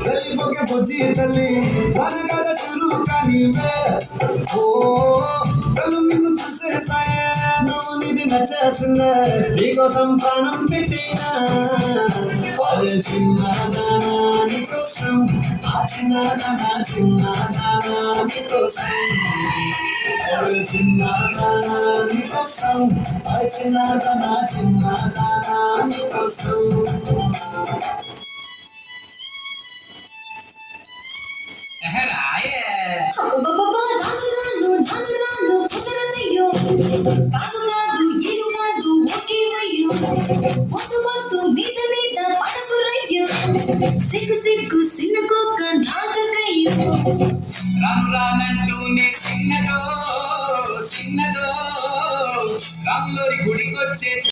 వెళ్ళిపోకే పొచ్చి తల్లి మనగడ చురుకా నీవే ఓ కళ్ళు నిన్ను చూసేసాయే నువ్వు నిధి నచ్చేసిందే నీకోసం ప్రాణం పెట్టినా అరే చిన్నదానా నీకోసం ఆ చిన్నదానా నీకోసం అరే చిన్నదానా నీకోసం ఆ చిన్నదానా నీకోసం సిగ్గు సిన్నకు రాను రానంటూనే సిన్నదో రాములోరి గుడికొచ్చే